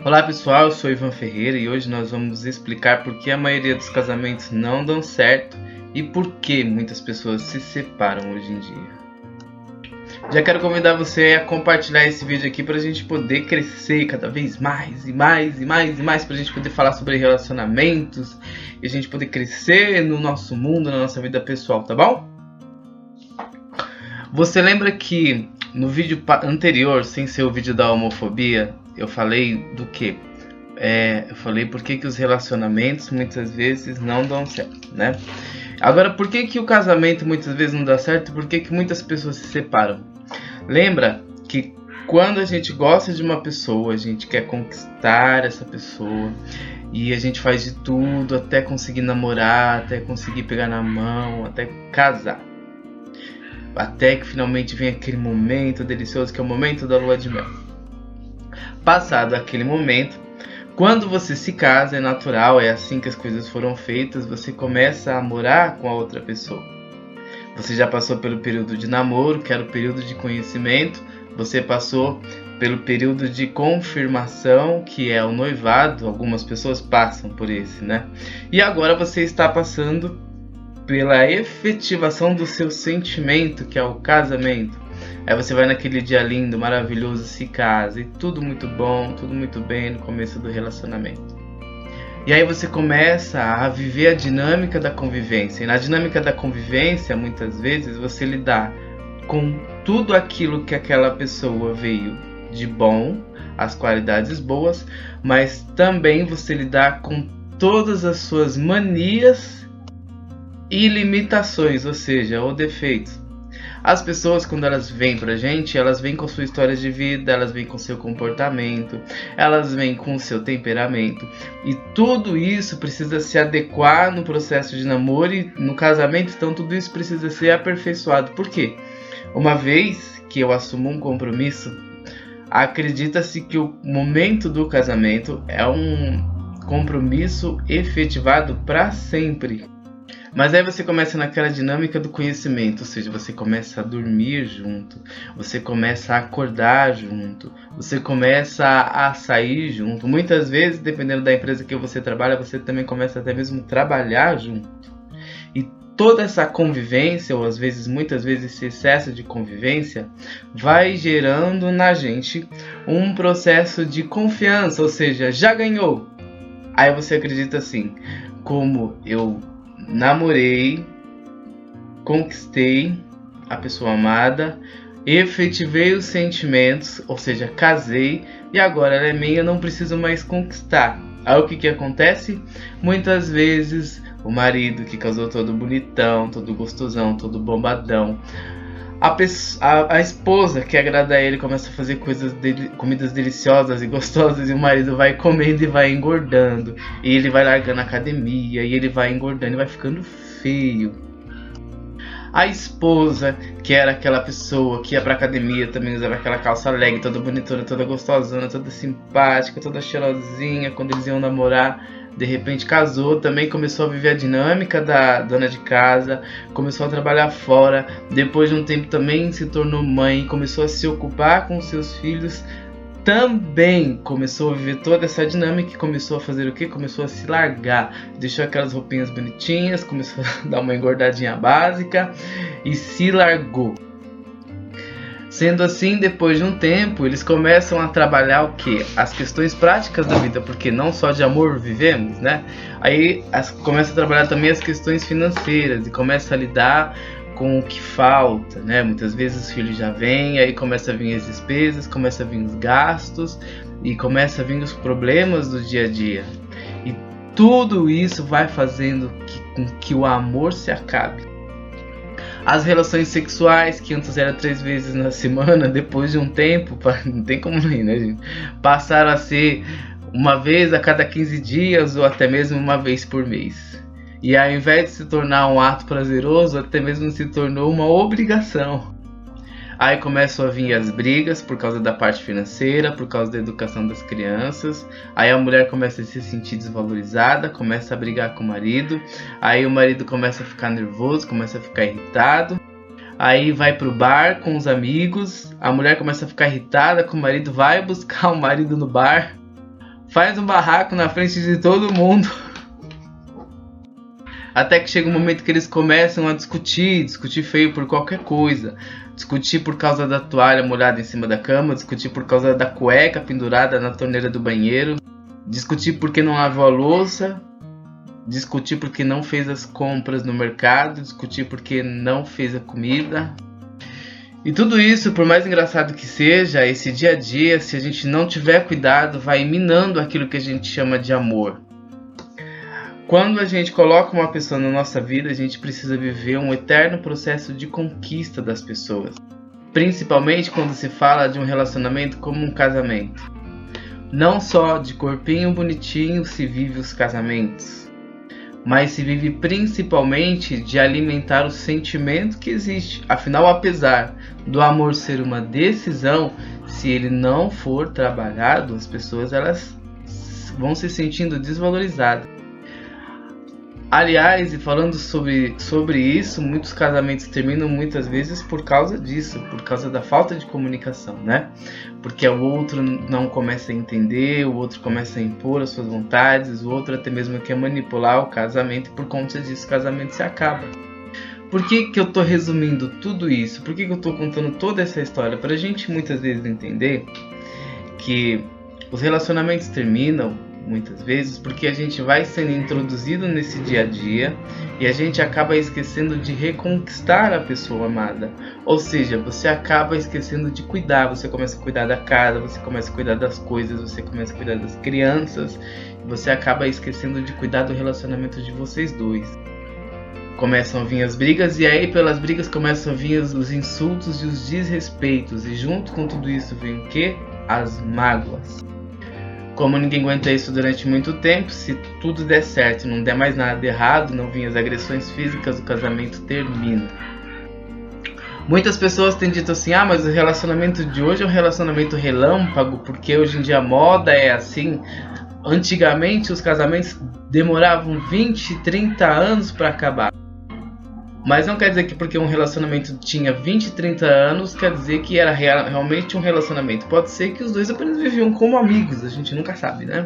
Olá pessoal, eu sou Ivan Ferreira e hoje nós vamos explicar por que a maioria dos casamentos não dão certo e por que muitas pessoas se separam hoje em dia. Já quero convidar você a compartilhar esse vídeo aqui para a gente poder crescer cada vez mais para a gente poder falar sobre relacionamentos e a gente poder crescer no nosso mundo, na nossa vida pessoal, tá bom? Você lembra que no vídeo anterior, sem ser o vídeo da homofobia, eu falei do que? Eu falei por que os relacionamentos muitas vezes não dão certo, né? Agora, por que o casamento muitas vezes não dá certo? Por que muitas pessoas se separam? Lembra que quando a gente gosta de uma pessoa, a gente quer conquistar essa pessoa e a gente faz de tudo até conseguir namorar, até conseguir pegar na mão, até casar. Até que finalmente vem aquele momento delicioso que é o momento da lua de mel. Passado aquele momento, quando você se casa, é natural, é assim que as coisas foram feitas, você começa a morar com a outra pessoa. Você já passou pelo período de namoro, que era o período de conhecimento, você passou pelo período de confirmação, que é o noivado, algumas pessoas passam por esse, né? E agora você está passando pela efetivação do seu sentimento, que é o casamento. Aí você vai naquele dia lindo, maravilhoso, se casa, e tudo muito bom, tudo muito bem no começo do relacionamento. E aí você começa a viver a dinâmica da convivência. E na dinâmica da convivência, muitas vezes, você lidar com tudo aquilo que aquela pessoa veio de bom, as qualidades boas, mas também você lidar com todas as suas manias e limitações, ou seja, ou defeitos. As pessoas, quando elas vêm pra gente, elas vêm com sua história de vida, elas vêm com seu comportamento, elas vêm com o seu temperamento. E tudo isso precisa se adequar no processo de namoro e no casamento, então tudo isso precisa ser aperfeiçoado. Por quê? Uma vez que eu assumo um compromisso, acredita-se que o momento do casamento é um compromisso efetivado para sempre. Mas aí você começa naquela dinâmica do conhecimento, ou seja, você começa a dormir junto, você começa a acordar junto, você começa a sair junto. Muitas vezes, dependendo da empresa que você trabalha, você também começa até mesmo a trabalhar junto. E toda essa convivência, ou às vezes, muitas vezes, esse excesso de convivência, vai gerando na gente um processo de confiança, ou seja, já ganhou. Aí você acredita assim, como eu namorei, conquistei a pessoa amada, efetivei os sentimentos, ou seja, casei, e agora ela é minha, eu não preciso mais conquistar. Aí o que acontece? Muitas vezes o marido que casou todo bonitão, todo gostosão, todo bombadão, a esposa que agrada a ele começa a fazer comidas deliciosas e gostosas, e o marido vai comendo e vai engordando, e ele vai largando a academia, e ele vai engordando e vai ficando feio. A esposa, que era aquela pessoa que ia pra academia, também usava aquela calça leg, toda bonitona, toda gostosona, toda simpática, toda cheirosinha, quando eles iam namorar, de repente casou, também começou a viver a dinâmica da dona de casa, começou a trabalhar fora, depois de um tempo também se tornou mãe, começou a se ocupar com seus filhos, também começou a viver toda essa dinâmica e começou a fazer o quê? Começou a se largar, deixou aquelas roupinhas bonitinhas, começou a dar uma engordadinha básica e se largou. Sendo assim, depois de um tempo, eles começam a trabalhar o quê? As questões práticas da vida, porque não só de amor vivemos, né? Aí começa a trabalhar também as questões financeiras e começa a lidar com o que falta, né? Muitas vezes os filhos já vêm, aí começa a vir as despesas, começa a vir os gastos e começa a vir os problemas do dia a dia. E tudo isso vai fazendo com que o amor se acabe. As relações sexuais, que antes eram 3 vezes na semana, depois de um tempo, não tem como ir, né, gente? Passaram a ser uma vez a cada 15 dias ou até mesmo uma vez por mês. E ao invés de se tornar um ato prazeroso, até mesmo se tornou uma obrigação. Aí começam a vir as brigas por causa da parte financeira, por causa da educação das crianças. Aí a mulher começa a se sentir desvalorizada, começa a brigar com o marido. Aí o marido começa a ficar nervoso, começa a ficar irritado. Aí vai pro bar com os amigos. A mulher começa a ficar irritada com o marido, vai buscar o marido no bar. faz um barraco na frente de todo mundo. Até que chega um momento que eles começam a discutir feio por qualquer coisa. Discutir por causa da toalha molhada em cima da cama, discutir por causa da cueca pendurada na torneira do banheiro, discutir porque não lavou a louça, discutir porque não fez as compras no mercado, discutir porque não fez a comida. E tudo isso, por mais engraçado que seja, esse dia a dia, se a gente não tiver cuidado, vai minando aquilo que a gente chama de amor. Quando a gente coloca uma pessoa na nossa vida, a gente precisa viver um eterno processo de conquista das pessoas. Principalmente quando se fala de um relacionamento como um casamento. Não só de corpinho bonitinho se vive os casamentos, mas se vive principalmente de alimentar o sentimento que existe. Afinal, apesar do amor ser uma decisão, se ele não for trabalhado, as pessoas elas vão se sentindo desvalorizadas. Aliás, e falando sobre isso, muitos casamentos terminam muitas vezes por causa disso, por causa da falta de comunicação, né? Porque o outro não começa a entender, o outro começa a impor as suas vontades, o outro até mesmo quer manipular o casamento e por conta disso o casamento se acaba. Por que eu tô resumindo tudo isso? Por que eu tô contando toda essa história? Para a gente muitas vezes entender que os relacionamentos terminam muitas vezes porque a gente vai sendo introduzido nesse dia a dia e a gente acaba esquecendo de reconquistar a pessoa amada. Ou seja, você acaba esquecendo de cuidar, você começa a cuidar da casa, você começa a cuidar das coisas, você começa a cuidar das crianças, você acaba esquecendo de cuidar do relacionamento de vocês dois. Começam a vir as brigas e aí pelas brigas começam a vir os insultos e os desrespeitos, e junto com tudo isso vem o quê? As mágoas. Como ninguém aguenta isso durante muito tempo, se tudo der certo e não der mais nada errado, não vir as agressões físicas, o casamento termina. Muitas pessoas têm dito assim, mas o relacionamento de hoje é um relacionamento relâmpago, porque hoje em dia a moda é assim. Antigamente os casamentos demoravam 20, 30 anos para acabar. Mas não quer dizer que porque um relacionamento tinha 20, 30 anos, quer dizer que era realmente um relacionamento. Pode ser que os dois apenas viviam como amigos, a gente nunca sabe, né?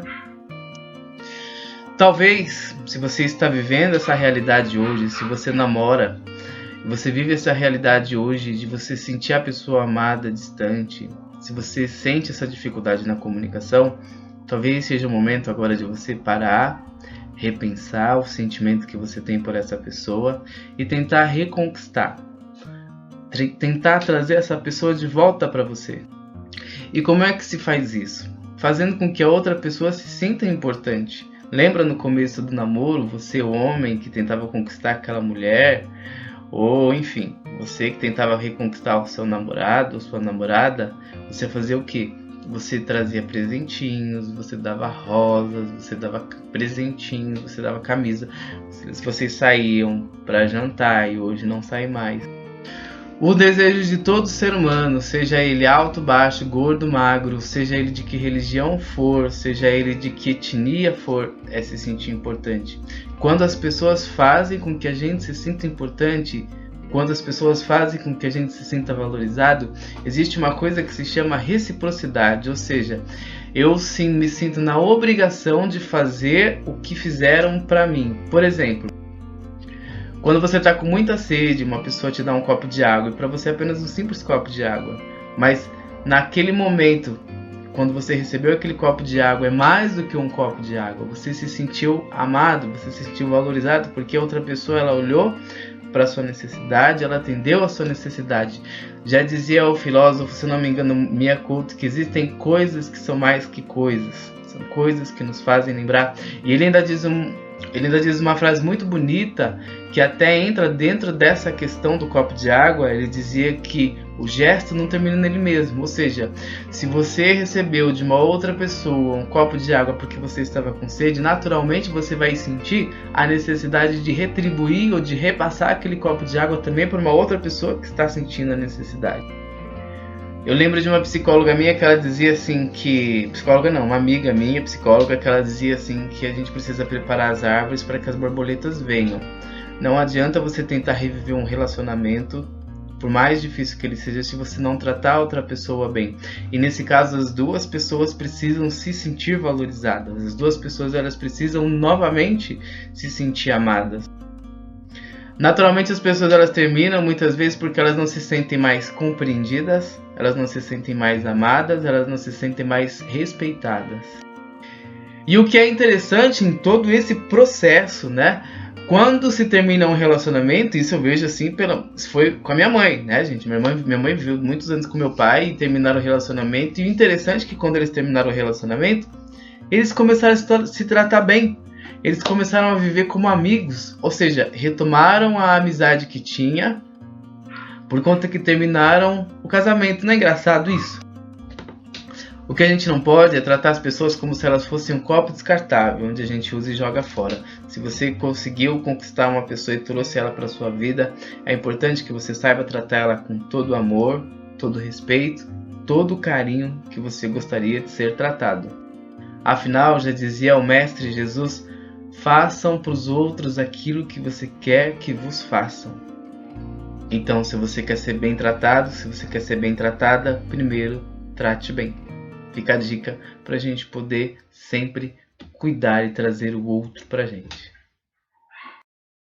Talvez, se você está vivendo essa realidade hoje, se você namora, você vive essa realidade hoje de você sentir a pessoa amada distante, se você sente essa dificuldade na comunicação, talvez seja o momento agora de você parar, repensar o sentimento que você tem por essa pessoa e tentar reconquistar, tentar trazer essa pessoa de volta para você. E como é que se faz isso? Fazendo com que a outra pessoa se sinta importante. Lembra no começo do namoro, você homem que tentava conquistar aquela mulher, ou enfim, você que tentava reconquistar o seu namorado ou sua namorada, você fazia o quê? Você trazia presentinhos, você dava rosas, você dava presentinhos, você dava camisa. Se vocês saíam para jantar e hoje não saem mais. O desejo de todo ser humano, seja ele alto, baixo, gordo, magro, seja ele de que religião for, seja ele de que etnia for, é se sentir importante. Quando as pessoas fazem com que a gente se sinta importante, quando as pessoas fazem com que a gente se sinta valorizado, existe uma coisa que se chama reciprocidade, ou seja, eu sim me sinto na obrigação de fazer o que fizeram para mim. Por exemplo, quando você está com muita sede, uma pessoa te dá um copo de água, e para você é apenas um simples copo de água, mas naquele momento, quando você recebeu aquele copo de água, é mais do que um copo de água. Você se sentiu amado, você se sentiu valorizado, porque a outra pessoa ela olhou para a sua necessidade, ela atendeu a sua necessidade. Já dizia o filósofo, se não me engano, Miyakoto, que existem coisas que são mais que coisas, são coisas que nos fazem lembrar. E ele ainda diz uma frase muito bonita, que até entra dentro dessa questão do copo de água. Ele dizia que o gesto não termina nele mesmo, ou seja, se você recebeu de uma outra pessoa um copo de água porque você estava com sede, naturalmente você vai sentir a necessidade de retribuir ou de repassar aquele copo de água também para uma outra pessoa que está sentindo a necessidade. Eu lembro de uma psicóloga minha que ela dizia assim que... Psicóloga não, uma amiga minha, psicóloga, que ela dizia assim que a gente precisa preparar as árvores para que as borboletas venham. Não adianta você tentar reviver um relacionamento por mais difícil que ele seja, se você não tratar a outra pessoa bem. E nesse caso, as duas pessoas precisam se sentir valorizadas. As duas pessoas, elas precisam novamente se sentir amadas. Naturalmente, as pessoas, elas terminam muitas vezes porque elas não se sentem mais compreendidas, elas não se sentem mais amadas, elas não se sentem mais respeitadas. E o que é interessante em todo esse processo, né? Quando se termina um relacionamento, isso eu vejo assim, foi com a minha mãe, né, gente? Minha mãe viveu muitos anos com meu pai e terminaram o relacionamento. E o interessante é que quando eles terminaram o relacionamento, eles começaram a se tratar bem. Eles começaram a viver como amigos, ou seja, retomaram a amizade que tinha por conta que terminaram o casamento. Não é engraçado isso? O que a gente não pode é tratar as pessoas como se elas fossem um copo descartável, onde a gente usa e joga fora. Se você conseguiu conquistar uma pessoa e trouxe ela para sua vida, é importante que você saiba tratar ela com todo o amor, todo o respeito, todo o carinho que você gostaria de ser tratado. Afinal, já dizia o Mestre Jesus, façam para os outros aquilo que você quer que vos façam. Então, se você quer ser bem tratado, se você quer ser bem tratada, primeiro, trate bem. Fica a dica para a gente poder sempre cuidar e trazer o outro para a gente.